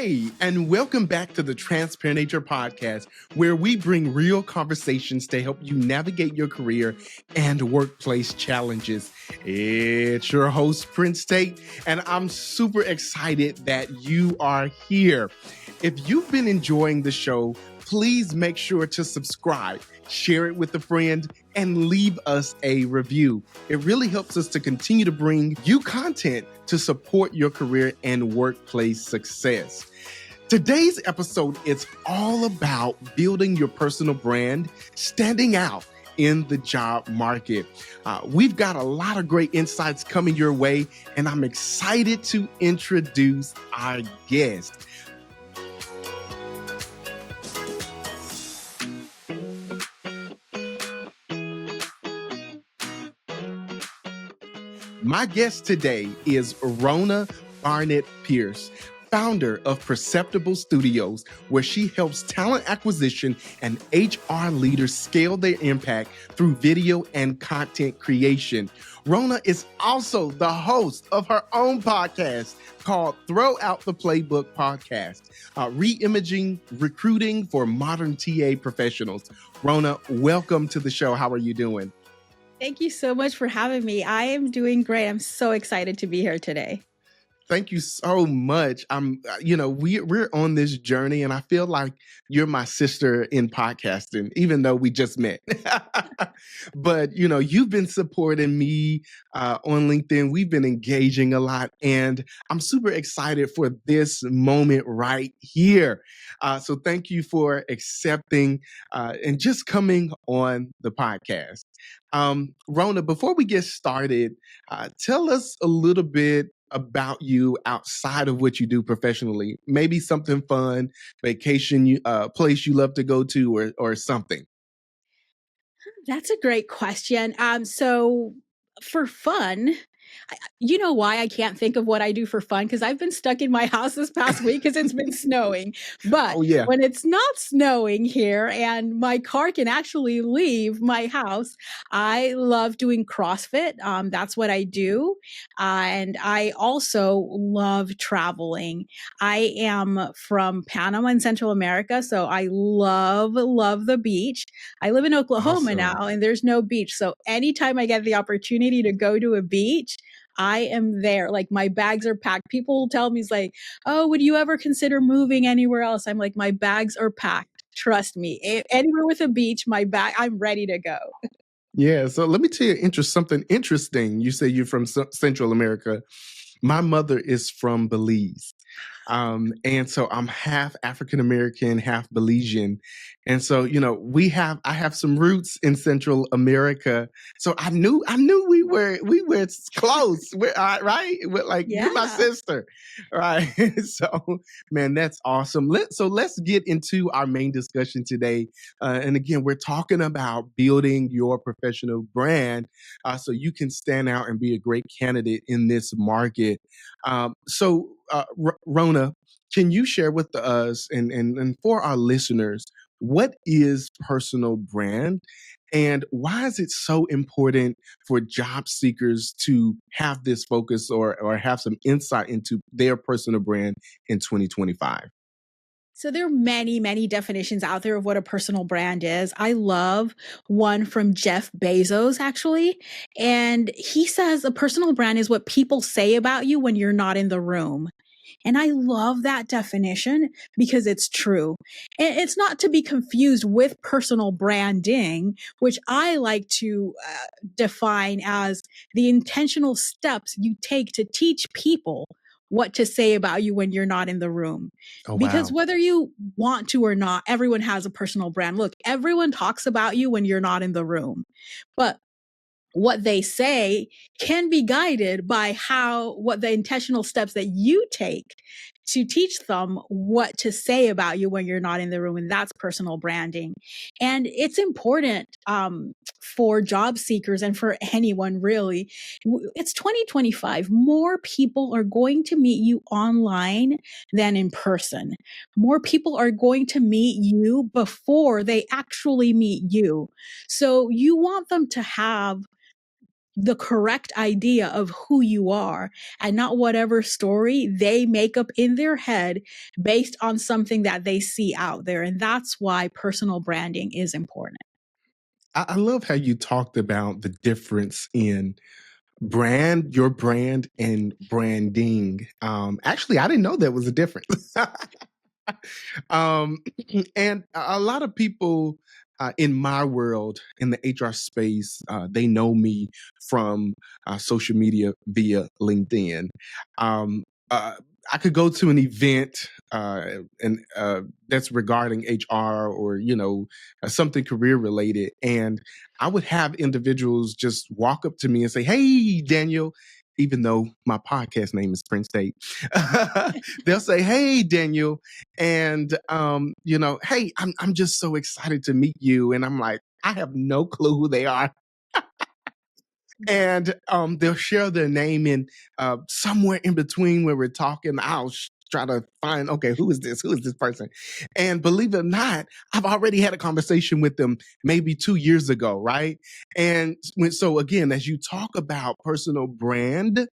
Hey, and welcome back to the Transparent Nature Podcast, where we bring real conversations to help you navigate your career and workplace challenges. It's your host, Prince Tate, and I'm super excited that you are here. If you've been enjoying the show, please make sure to subscribe, share it with a friend, and leave us a review. It really helps us to continue to bring you content to support your career and workplace success. Today's episode is all about building your personal brand, standing out in the job market. We've got a lot of great insights coming your way, and I'm excited to introduce our guest. My guest today is Rhona Barnett-Pierce, founder of Perceptible Studios, where she helps talent acquisition and HR leaders scale their impact through video and content creation. Rhona is also the host of her own podcast called Throw Out the Playbook Podcast, Reimaging Recruiting for Modern TA Professionals. Rhona, welcome to the show. How are you doing? Thank you so much for having me. I am doing great. I'm so excited to be here today. Thank you so much. We're on this journey, and I feel like you're my sister in podcasting, even though we just met. But you've been supporting me on LinkedIn. We've been engaging a lot, and I'm super excited for this moment right here. So thank you for accepting and just coming on the podcast. Rhona, before we get started, tell us a little bit about you outside of what you do professionally. Maybe something fun, vacation, place you love to go to, or something. That's a great question. So for fun, you know why I can't think of what I do for fun? Because I've been stuck in my house this past week because it's been snowing. But when it's not snowing here and my car can actually leave my house, I love doing CrossFit. That's what I do. And I also love traveling. I am from Panama in Central America, so I love the beach. I live in Oklahoma now, and there's no beach. So anytime I get the opportunity to go to a beach, I am there. Like, my bags are packed. People tell me, it's like, oh, would you ever consider moving anywhere else? I'm like, my bags are packed. Trust me. Anywhere with a beach, I'm ready to go. Yeah. So let me tell you something interesting. You say you're from Central America. My mother is from Belize. And so I'm half African-American, half Belizean. And so, I have some roots in Central America. So I knew we were close. We're right. You're my sister. Right. So, man, that's awesome. Let's get into our main discussion today. And again, we're talking about building your professional brand so you can stand out and be a great candidate in this market. Rhona, can you share with us and for our listeners, what is personal brand and why is it so important for job seekers to have this focus or have some insight into their personal brand in 2025? So there are many, many definitions out there of what a personal brand is. I love one from Jeff Bezos, actually. And he says a personal brand is what people say about you when you're not in the room. And I love that definition because it's true. And it's not to be confused with personal branding, which I like to define as the intentional steps you take to teach people what to say about you when you're not in the room. Because whether you want to or not, everyone has a personal brand. Look, everyone talks about you when you're not in the room. But what they say can be guided by what the intentional steps that you take to teach them what to say about you when you're not in the room. And that's personal branding. And it's important for job seekers and for anyone really. It's 2025. More people are going to meet you online than in person. More people are going to meet you before they actually meet you. So you want them to have the correct idea of who you are and not whatever story they make up in their head based on something that they see out there. And that's why personal branding is important. I love how you talked about the difference in your brand and branding. Actually, I didn't know there was a difference. um, and a lot of people in my world, in the HR space, they know me from social media via LinkedIn. Um, uh, I could go to an event and that's regarding HR or something career related, and I would have individuals just walk up to me and say, "Hey, Daniel." Even though my podcast name is Prince State, they'll say, "Hey, Daniel," and "Hey, I'm just so excited to meet you." And I'm like, I have no clue who they are. And they'll share their name, and somewhere in between where we're talking, I'll try to find, okay, who is this person? And believe it or not, I've already had a conversation with them maybe 2 years ago, right? And so again, as you talk about personal brand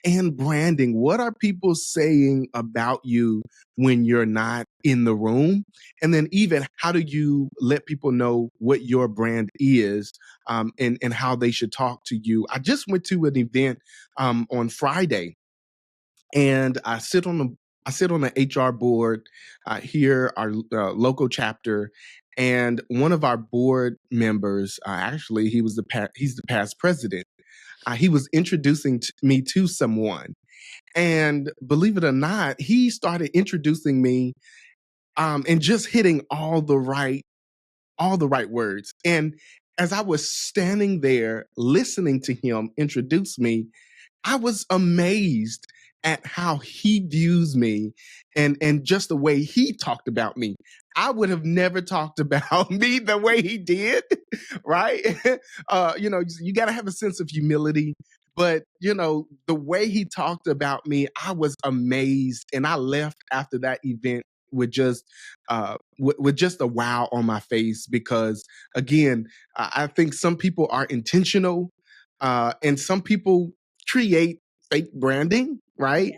and branding, what are people saying about you when you're not in the room? And then even how do you let people know what your brand is, and how they should talk to you? I just went to an event on Friday, and I sit on the HR board here, our local chapter, and one of our board members, actually, he's the past president. He was introducing me to someone, and believe it or not, he started introducing me and just hitting all the right words. And as I was standing there listening to him introduce me, I was amazed at how he views me, and just the way he talked about me. I would have never talked about me the way he did, right? You got to have a sense of humility. But the way he talked about me, I was amazed, and I left after that event with just a wow on my face, because again, I think some people are intentional, and some people create fake branding, right?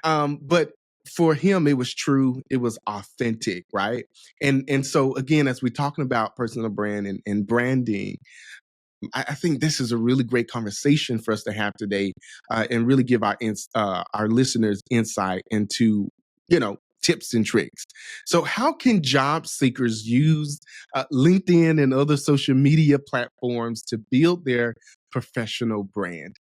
Yeah. But for him, it was true, it was authentic, right? And so again, as we're talking about personal brand and branding, I think this is a really great conversation for us to have today, and really give our listeners insight into tips and tricks. So how can job seekers use LinkedIn and other social media platforms to build their professional brand?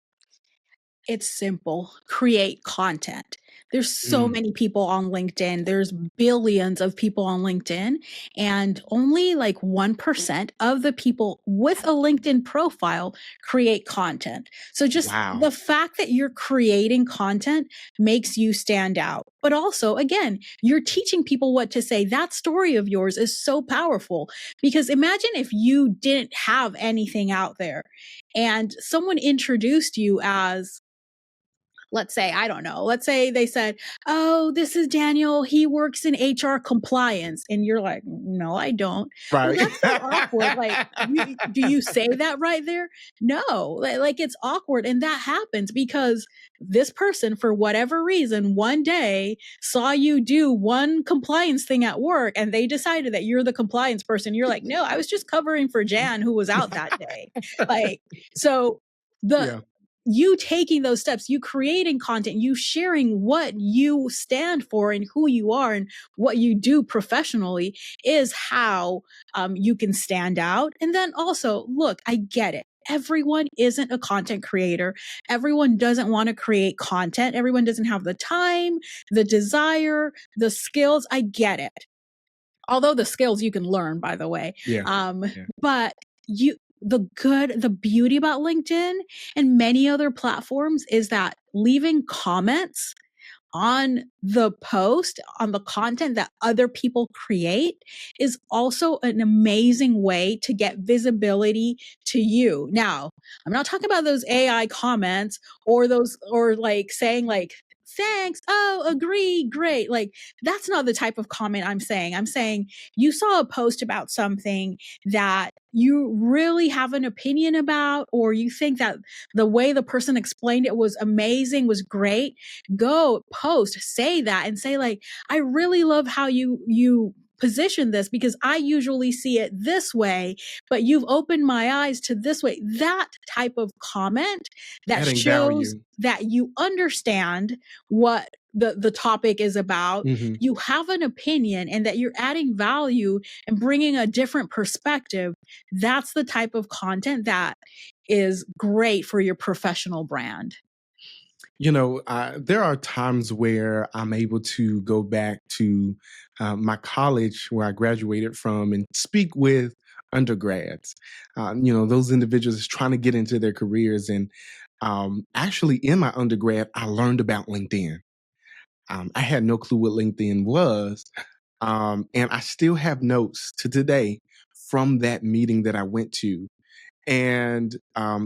It's simple. Create content. There's so Mm, many people on LinkedIn. There's billions of people on LinkedIn, and only like 1% of the people with a LinkedIn profile create content. So just wow. the fact that you're creating content makes you stand out. But also, again, you're teaching people what to say. That story of yours is so powerful, because imagine if you didn't have anything out there and someone introduced you as, let's say, I don't know, let's say they said, "Oh, this is Daniel. He works in HR compliance." And you're like, "No, I don't." Well, Right. that's so awkward. Like, do you say that right there? No, like it's awkward. And that happens because this person, for whatever reason, one day saw you do one compliance thing at work and they decided that you're the compliance person. You're like, "No, I was just covering for Jan, who was out that day." Like, so the, Yeah. you taking those steps, you creating content, you sharing what you stand for and who you are and what you do professionally is how you can stand out. And then also, look, I get it. Everyone isn't a content creator. Everyone doesn't want to create content. Everyone doesn't have the time, the desire, the skills. I get it. Although the skills you can learn, by the way. Yeah. Um, Yeah. but the beauty about LinkedIn and many other platforms is that leaving comments on the post, on the content that other people create, is also an amazing way to get visibility to you. Now, I'm not talking about those AI comments or those, or like saying like thanks. Oh, agree. Great. Like, that's not the type of comment I'm saying. I'm saying you saw a post about something that you really have an opinion about, or you think that the way the person explained it was amazing, was great. Go post, say that, and say, like, I really love how you position this, because I usually see it this way, but you've opened my eyes to this way. That type of comment that Adding shows value. that you understand what the topic is about, Mm-hmm. you have an opinion, and that you're adding value and bringing a different perspective. That's the type of content that is great for your professional brand. There are times where I'm able to go back to my college where I graduated from and speak with undergrads. Those individuals trying to get into their careers. And actually, in my undergrad, I learned about LinkedIn. I had no clue what LinkedIn was. And I still have notes to today from that meeting that I went to, and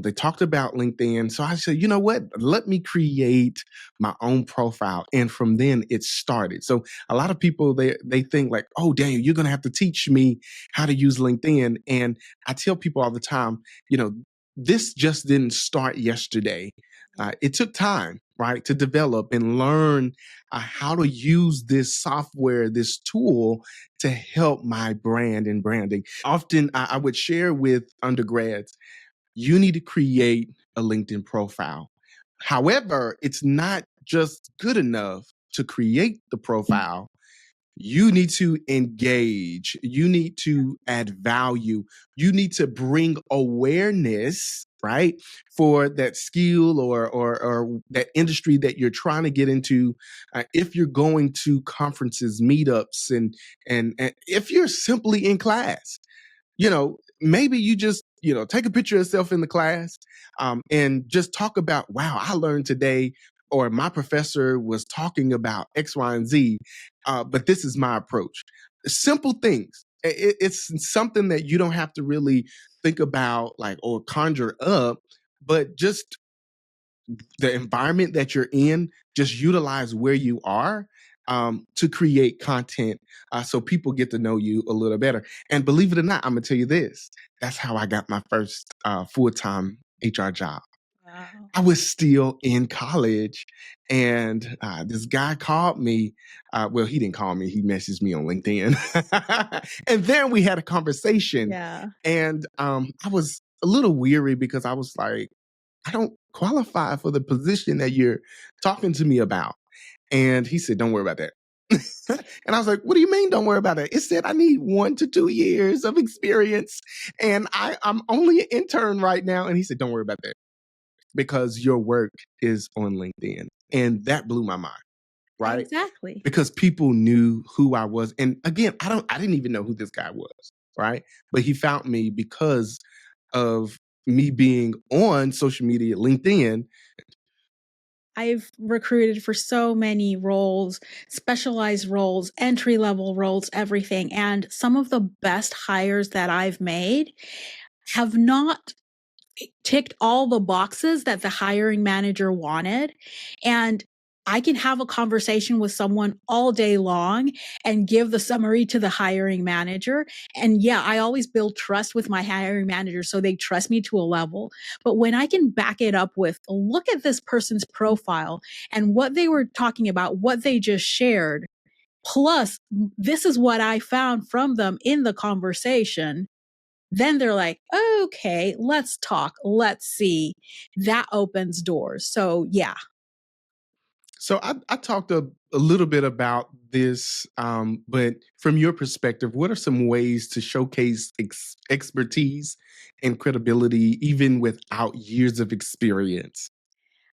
they talked about LinkedIn. So I said, you know what? Let me create my own profile. And from then it started. So a lot of people, they think like, oh, Daniel, you're going to have to teach me how to use LinkedIn. And I tell people all the time, this just didn't start yesterday. It took time, right, to develop and learn how to use this software, this tool to help my brand and branding. Often I would share with undergrads, you need to create a LinkedIn profile. However, it's not just good enough to create the profile. You need to engage. You need to add value. You need to bring awareness, right, for that skill or that industry that you're trying to get into. If you're going to conferences, meetups, and if you're simply in class, maybe you just, take a picture of yourself in the class, and just talk about, wow, I learned today, or my professor was talking about X, Y, and Z, but this is my approach. Simple things. It's something that you don't have to really think about, like, or conjure up, but just the environment that you're in, just utilize where you are, to create content, so people get to know you a little better. And believe it or not, I'm gonna tell you this: that's how I got my first full-time HR job. Wow. I was still in college, and this guy called me. Well, he didn't call me; he messaged me on LinkedIn, and then we had a conversation. Yeah. And I was a little weary because I was like, I don't qualify for the position that you're talking to me about. And he said, don't worry about that. And I was like, what do you mean, don't worry about it? It said I need 1 to 2 years of experience. And I'm only an intern right now. And he said, don't worry about that, because your work is on LinkedIn. And that blew my mind, right? Exactly. Because people knew who I was. And again, I didn't even know who this guy was, right? But he found me because of me being on social media, LinkedIn. I've recruited for so many roles, specialized roles, entry level roles, everything. And some of the best hires that I've made have not ticked all the boxes that the hiring manager wanted. And I can have a conversation with someone all day long and give the summary to the hiring manager. And yeah, I always build trust with my hiring manager, so they trust me to a level. But when I can back it up with, look at this person's profile and what they were talking about, what they just shared, plus this is what I found from them in the conversation, then they're like, okay, let's talk. Let's see. That opens doors. So yeah. So I talked a little bit about this, but from your perspective, what are some ways to showcase expertise and credibility even without years of experience?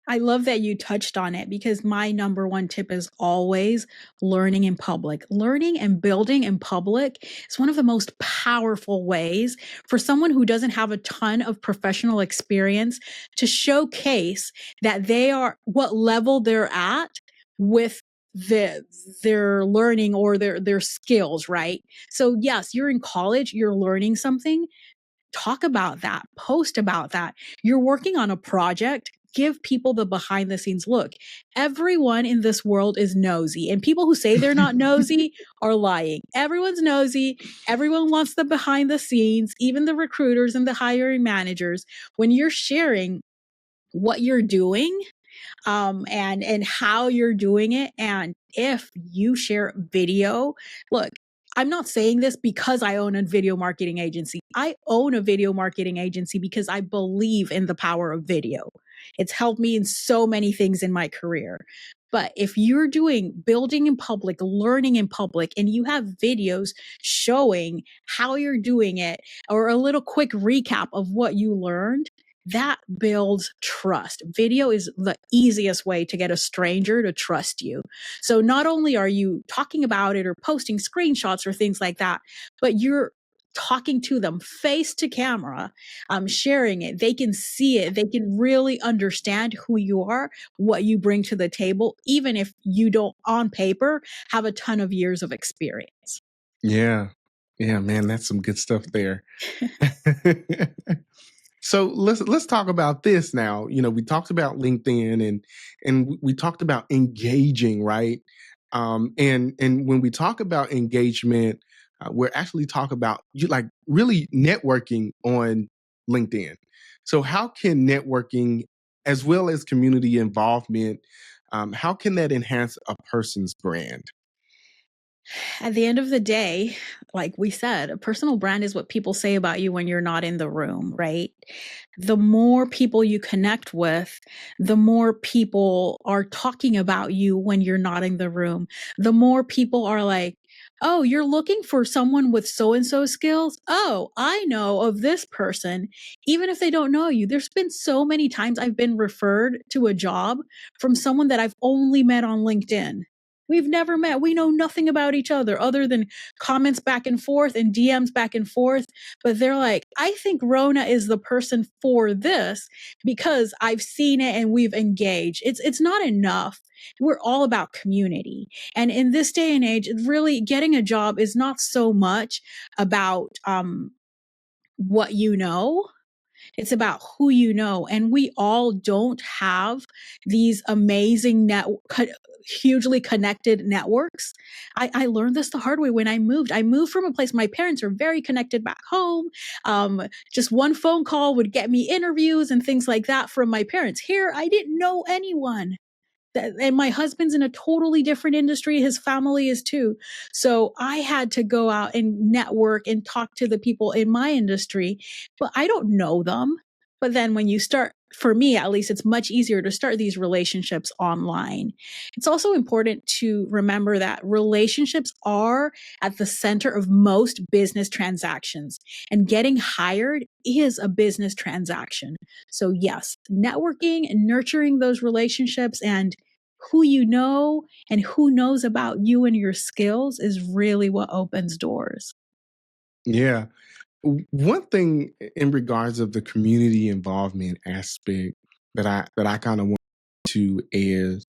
I love that you touched on it, because my number one tip is always learning in public. Learning and building in public is one of the most powerful ways for someone who doesn't have a ton of professional experience to showcase that they are what level they're at with their learning or their skills, right? So yes, you're in college, you're learning something. Talk about that, post about that. You're working on a project, give people the behind the scenes look. Everyone in this world is nosy, and people who say they're not nosy are lying. Everyone's nosy. Everyone wants the behind the scenes, even the recruiters and the hiring managers. When you're sharing what you're doing, and how you're doing it, and if you share video, look, I'm not saying this because I own a video marketing agency. I own a video marketing agency because I believe in the power of video. It's helped me in so many things in my career. But if you're doing building in public, learning in public, and you have videos showing how you're doing it, or a little quick recap of what you learned, that builds trust. Video is the easiest way to get a stranger to trust you. So not only are you talking about it or posting screenshots or things like that, but you're talking to them face to camera, sharing it. They can see it. They can really understand who you are, what you bring to the table, even if you don't, on paper, have a ton of years of experience. Yeah. Yeah, man, that's some good stuff there. So let's talk about this now. We talked about LinkedIn and we talked about engaging, right? And when we talk about engagement, we're actually talking about you like really networking on LinkedIn. So how can networking as well as community involvement, how can that enhance a person's brand? At the end of the day, like we said, a personal brand is what people say about you when you're not in the room, right? The more people you connect with, the more people are talking about you when you're not in the room. The more people are like, oh, you're looking for someone with so and so skills? Oh, I know of this person, even if they don't know you. There's been so many times I've been referred to a job from someone that I've only met on LinkedIn. We've never met. We know nothing about each other than comments back and forth and DMs back and forth. But they're like, I think Rhona is the person for this because I've seen it and we've engaged. It's not enough. We're all about community. And in this day and age, really getting a job is not so much about what you know. It's about who you know. And we all don't have these amazing hugely connected networks. I learned this the hard way when I moved. I moved from a place, my parents are very connected back home. Just one phone call would get me interviews and things like that from my parents. Here, I didn't know anyone. And my husband's in a totally different industry. His family is too. So I had to go out and network and talk to the people in my industry, but I don't know them. But then when you start, for me at least, it's much easier to start these relationships online. It's also important to remember that relationships are at the center of most business transactions, and getting hired is a business transaction. So yes, networking and nurturing those relationships and who you know and who knows about you and your skills is really what opens doors. Yeah. One thing in regards of the community involvement aspect that I kind of want to is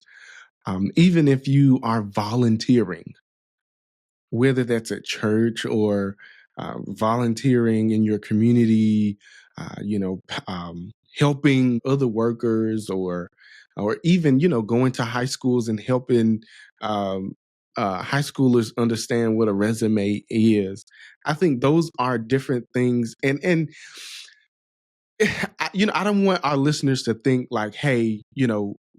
even if you are volunteering, whether that's at church or volunteering in your community, helping other workers or even going to high schools and helping um, high schoolers understand what a resume is. I think those are different things, and I don't want our listeners to think like, hey,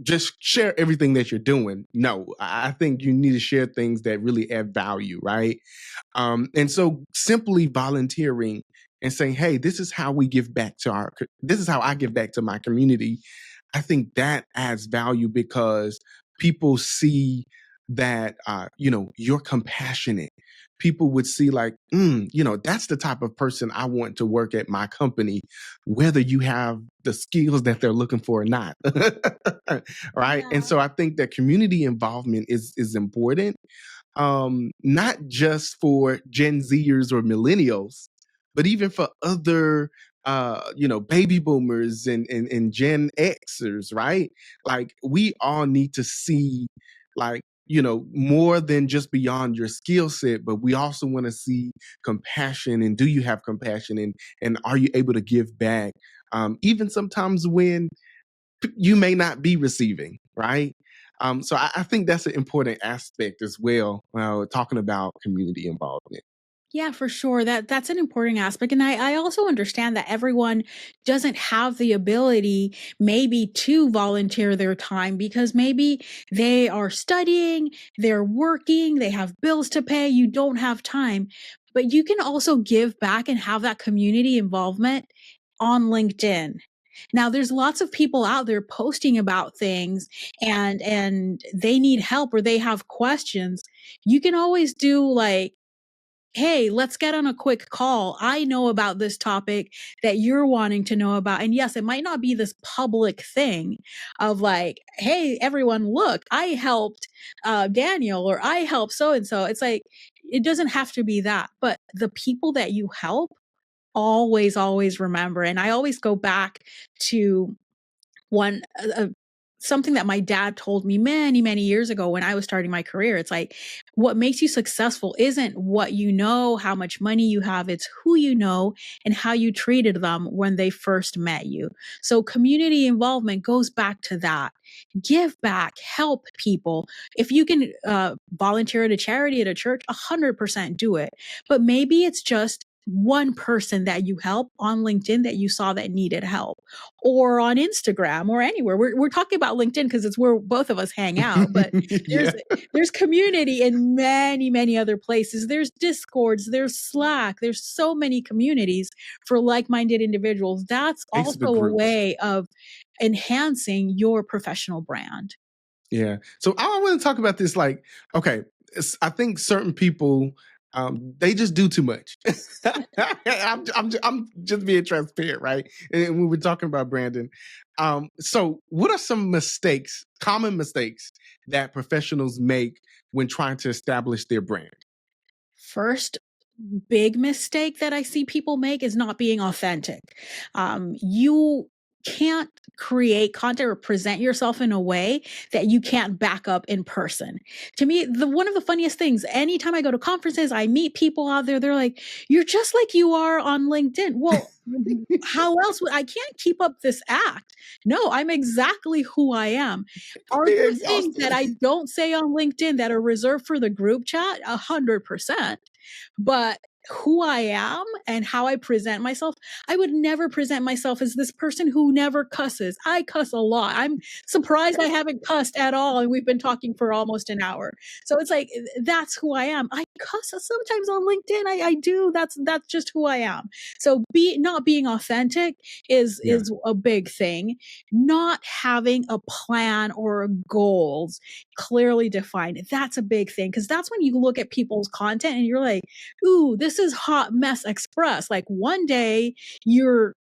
just share everything that you're doing. No, I think you need to share things that really add value, right? And so simply volunteering and saying, hey, this is how we give back to this is how I give back to my community. I think that adds value because people see that, you're compassionate. People would see like, that's the type of person I want to work at my company, whether you have the skills that they're looking for or not. Right. And Yeah. so I think that community involvement is important, not just for Gen Zers or millennials, but even for other, baby boomers and Gen Xers, right? Like we all need to see, like, more than just beyond your skill set, but we also want to see compassion. And do you have compassion? And are you able to give back? Even sometimes when you may not be receiving, right? So I think that's an important aspect as well, talking about community involvement. Yeah, for sure. That's an important aspect. And I also understand that everyone doesn't have the ability maybe to volunteer their time because maybe they are studying, they're working, they have bills to pay, you don't have time. But you can also give back and have that community involvement on LinkedIn. Now there's lots of people out there posting about things and they need help or they have questions. You can always do like, hey, let's get on a quick call. I know about this topic that you're wanting to know about. And yes, it might not be this public thing of like, hey, everyone, look, I helped Daniel or I helped so and so. It's like, it doesn't have to be that. But the people that you help, always remember. And I always go back to one something that my dad told me many years ago when I was starting my career. It's like, what makes you successful isn't what you know, how much money you have, it's who you know and how you treated them when they first met you. So community involvement goes back to that. Give back, help people. If you can volunteer at a charity, at a church, 100% do it. But maybe it's just one person that you help on LinkedIn that you saw that needed help, or on Instagram or anywhere. We're talking about LinkedIn because it's where both of us hang out, but Yeah. there's community in many other places. There's Discords, there's Slack, there's so many communities for like-minded individuals. That's also Facebook a groups. way of enhancing your professional brand. Yeah. So I want to talk about this. Like, okay, I think certain people, they just do too much. I'm just being transparent, right? And we were talking about Brandon. So what are some mistakes, common mistakes that professionals make when trying to establish their brand? First big mistake that I see people make is not being authentic. You can't create content or present yourself in a way that you can't back up in person. To me, one of the funniest things, anytime I go to conferences, I meet people out there, they're like, you're just like you are on LinkedIn. Well, how else would I can't keep up this act? No, I'm exactly who I am. Are They're there things that exhausted. I don't say on LinkedIn that are reserved for the group chat? 100%. But who I am and how I present myself, I would never present myself as this person who never cusses. I cuss a lot. I'm surprised I haven't cussed at all. And we've been talking for almost an hour. So it's like, that's who I am. I cuss sometimes on LinkedIn. I do. That's just who I am. So not being authentic is Yeah. a big thing. Not having a plan or goals clearly defined. That's a big thing. Cause that's when you look at people's content and you're like, ooh, this is hot mess express. Like one day you're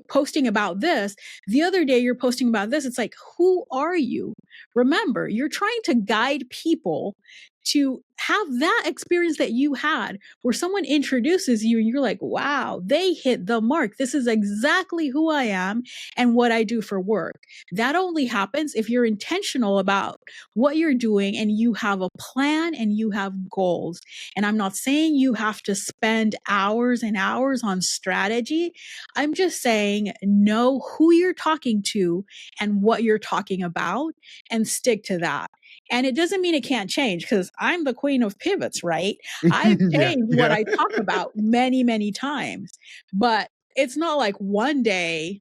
posting about this, the other day you're posting about this. It's like, who are you? Remember, you're trying to guide people to have that experience that you had where someone introduces you and you're like, wow, they hit the mark. This is exactly who I am and what I do for work. That only happens if you're intentional about what you're doing and you have a plan and you have goals. And I'm not saying you have to spend hours and hours on strategy. I'm just saying know who you're talking to and what you're talking about and stick to that. And it doesn't mean it can't change because I'm the queen of pivots, right? I've Yeah. changed what Yeah. I talk about many times, but it's not like one day,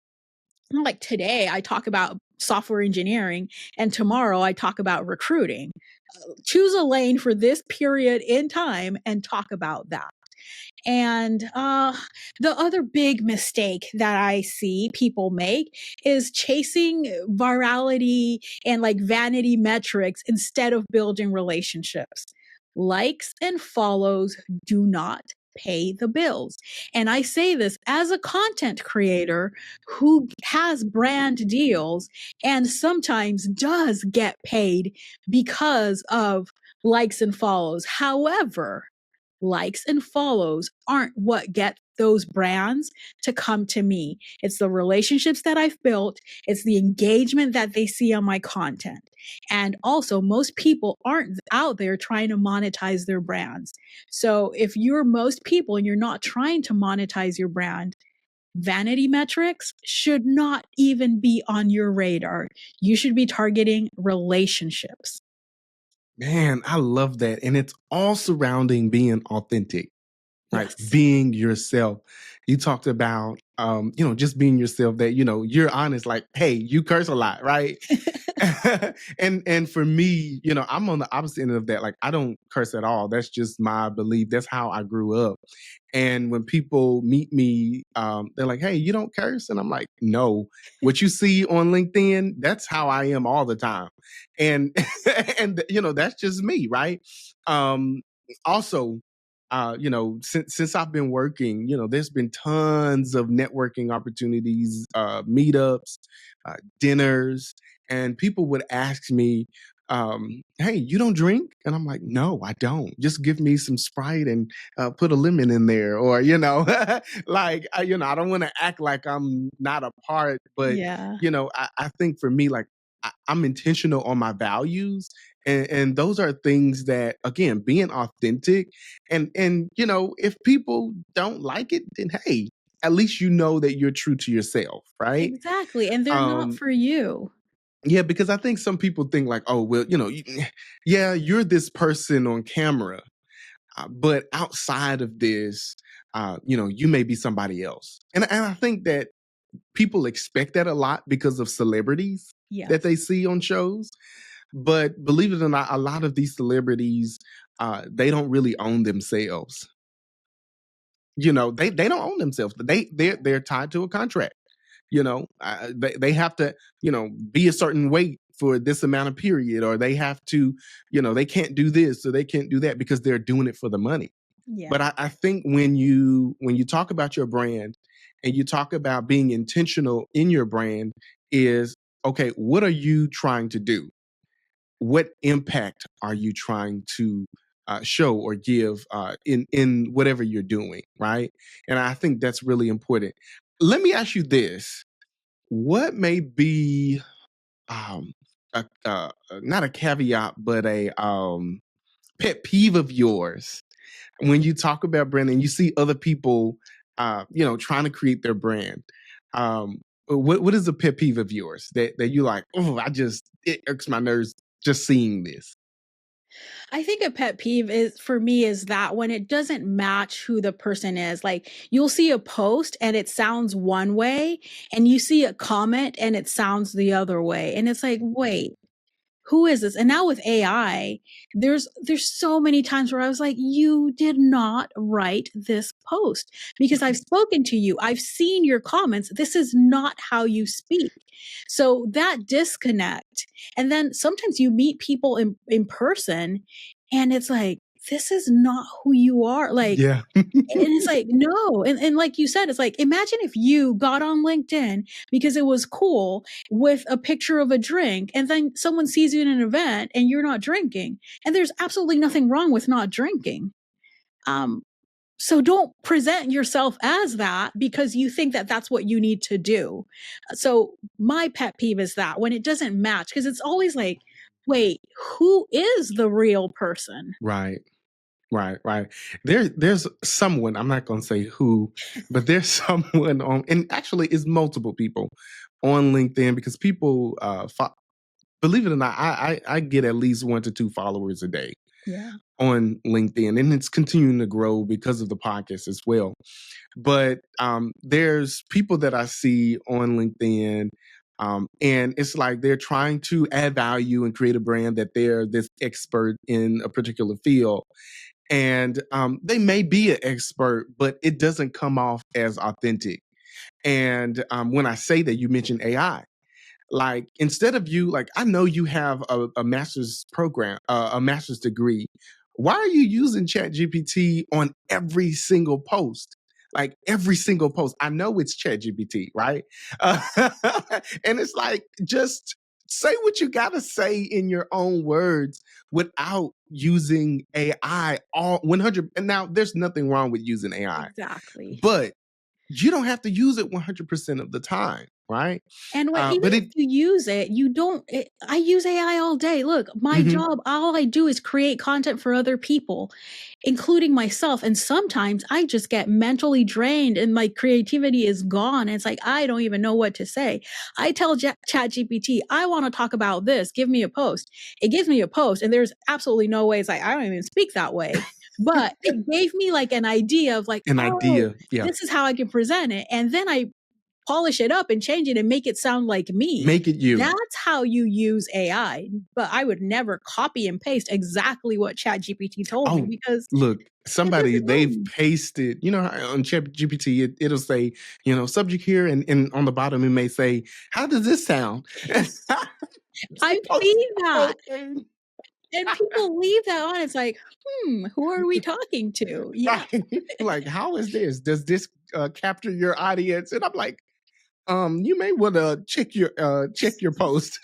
like today, I talk about software engineering and tomorrow I talk about recruiting. Choose a lane for this period in time and talk about that. And the other big mistake that I see people make is chasing virality and like vanity metrics instead of building relationships. Likes and follows do not pay the bills. And I say this as a content creator who has brand deals and sometimes does get paid because of likes and follows. However, likes and follows aren't what get those brands to come to me. It's the relationships that I've built. It's the engagement that they see on my content. And also, most people aren't out there trying to monetize their brands. So if you're most people and you're not trying to monetize your brand, vanity metrics should not even be on your radar. You should be targeting relationships. Man, I love that. And it's all surrounding being authentic, right? Yes. Being yourself. You talked about, just being yourself, that, you're honest, like, hey, you curse a lot, right? and for me, I'm on the opposite end of that. Like, I don't curse at all. That's just my belief. That's how I grew up. And when people meet me, they're like, hey, you don't curse? And I'm like, no. What you see on LinkedIn, that's how I am all the time. And, and that's just me, right? Also, since I've been working, there's been tons of networking opportunities, meetups, dinners, and people would ask me, hey, you don't drink? And I'm like, no, I don't. Just give me some Sprite and put a lemon in there, or like I don't want to act like I'm not a part, but Yeah. I think for me, like, I'm intentional on my values, and those are things that, again, being authentic, and if people don't like it, then hey, at least you know that you're true to yourself, right? Exactly. And they're not for you. Yeah, because I think some people think like, oh, well, yeah, you're this person on camera, but outside of this, you may be somebody else. And I think that people expect that a lot because of celebrities that Yes. they see on shows. But believe it or not, a lot of these celebrities, they don't really own themselves. They don't own themselves. They're tied to a contract. They have to, be a certain weight for this amount of period, or they have to, they can't do this or they can't do that because they're doing it for the money. Yeah. But I think when you talk about your brand and you talk about being intentional in your brand, is okay, what are you trying to do? What impact are you trying to show or give in whatever you're doing, right? And I think that's really important. Let me ask you this: what may be um, not a caveat, but a pet peeve of yours when you talk about brand and you see other people, trying to create their brand? What is a pet peeve of yours that you like? Oh, it irks my nerves just seeing this. I think a pet peeve is for me is that when it doesn't match who the person is, like you'll see a post and it sounds one way, and you see a comment and it sounds the other way. And it's like, wait, who is this? And now with AI, there's so many times where I was like, you did not write this post because I've spoken to you. I've seen your comments. This is not how you speak. So that disconnect. And then sometimes you meet people in person and it's like, this is not who you are. Like, Yeah. and it's like, no. And like you said, it's like, imagine if you got on LinkedIn because it was cool with a picture of a drink, and then someone sees you in an event and you're not drinking. And there's absolutely nothing wrong with not drinking. So don't present yourself as that because you think that that's what you need to do. So my pet peeve is that when it doesn't match, because it's always like, wait, who is the real person? Right. Right. There's someone, I'm not going to say who, but there's someone on, and actually it's multiple people on LinkedIn, because people, believe it or not, I get at least 1 to 2 followers a day Yeah. on LinkedIn, and it's continuing to grow because of the podcast as well. But there's people that I see on LinkedIn, and it's like they're trying to add value and create a brand that they're this expert in a particular field. And they may be an expert, but it doesn't come off as authentic. And when I say that, you mentioned AI. Like, instead of you, like, I know you have a master's program, a master's degree. Why are you using Chat GPT on every single post? Like, every single post. I know it's Chat GPT, right? Uh, and it's like, just say what you got to say in your own words without using AI all 100. And now there's nothing wrong with using AI, Exactly. but You don't have to use it 100% of the time, right? And even But if you use it, I use AI all day. Look, my job, all I do is create content for other people, including myself. And sometimes I just get mentally drained and my creativity is gone. And it's like, I don't even know what to say. I tell ChatGPT, I want to talk about this. Give me a post. It gives me a post. And there's absolutely no way. It's like, I don't even speak that way. But it gave me like an idea of like, yeah. this is how I can present it. And then I polish it up and change it and make it sound like me. Make it you. That's how you use AI. But I would never copy and paste exactly what ChatGPT told me because look, they've pasted, you know, on ChatGPT, it'll say, you know, subject here, and on the bottom it may say, how does this sound? I've seen that. And people leave that on. It's like, who are we talking to? Yeah. Like, how is this? Does this capture your audience? And I'm like, you may want to check your post.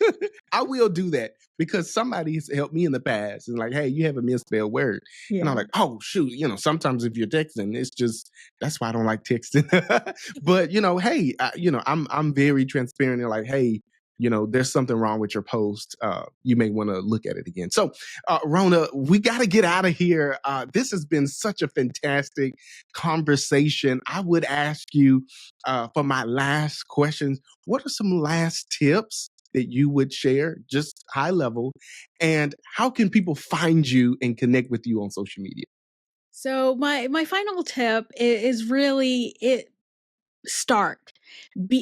I will do that because somebody's helped me in the past and like, hey, you have a misspelled word. Yeah. And I'm like, oh shoot, you know, sometimes if you're texting, it's just, that's why I don't like texting. But you know, hey, I'm very transparent and like, hey, you know, there's something wrong with your post. You may want to look at it again. So, Rhona, we got to get out of here. This has been such a fantastic conversation. I would ask you for my last questions, what are some last tips that you would share, just high level? And how can people find you and connect with you on social media? So my final tip is really start.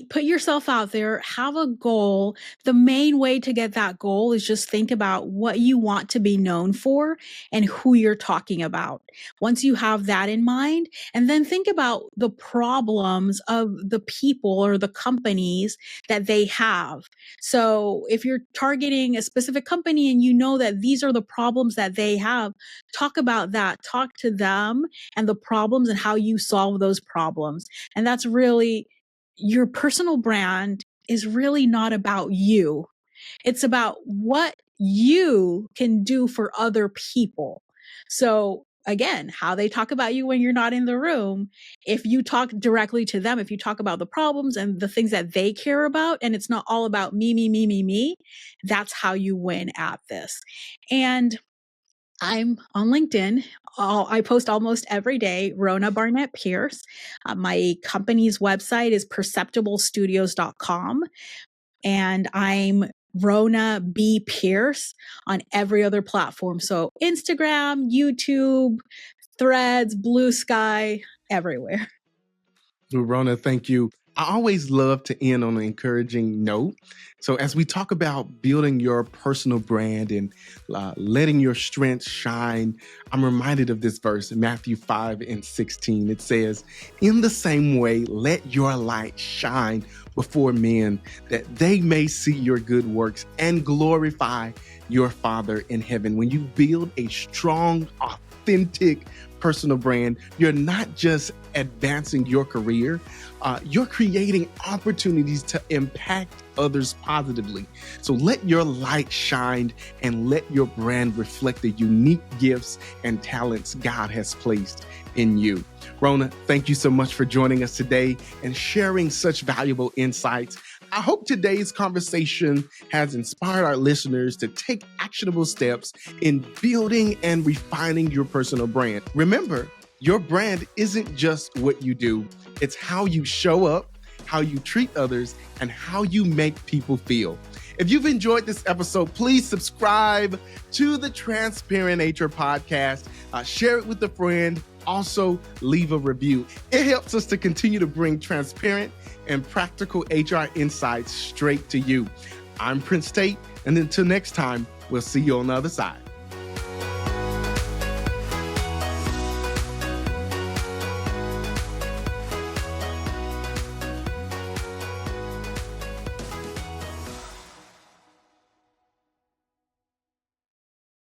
Put yourself out there, have a goal. The main way to get that goal is just think about what you want to be known for and who you're talking about. Once you have that in mind, and then think about the problems of the people or the companies that they have. So if you're targeting a specific company and you know that these are the problems that they have, talk about that, talk to them and the problems and how you solve those problems. And that's really, your personal brand is really not about you. It's about what you can do for other people. So again, how they talk about you when you're not in the room. If you talk directly to them, if you talk about the problems and the things that they care about, and it's not all about me, that's how you win at this. And I'm on LinkedIn. I post almost every day, Rhona Barnett-Pierce. My company's website is perceptiblestudios.com. And I'm Rhona B. Pierce on every other platform. So Instagram, YouTube, Threads, Blue Sky, everywhere. Rhona, thank you. I always love to end on an encouraging note. So as we talk about building your personal brand and letting your strengths shine, I'm reminded of this verse in Matthew 5:16. It says, in the same way, let your light shine before men, that they may see your good works and glorify your Father in heaven. When you build a strong, authentic personal brand, you're not just advancing your career, you're creating opportunities to impact others positively. So let your light shine and let your brand reflect the unique gifts and talents God has placed in you. Rhona, thank you so much for joining us today and sharing such valuable insights. I hope today's conversation has inspired our listeners to take actionable steps in building and refining your personal brand. Remember, your brand isn't just what you do, it's how you show up, how you treat others, and how you make people feel. If you've enjoyed this episode, please subscribe to the Transparent HR podcast, share it with a friend, also leave a review. It helps us to continue to bring transparent and practical HR insights straight to you. I'm Prince Tate, and until next time, we'll see you on the other side.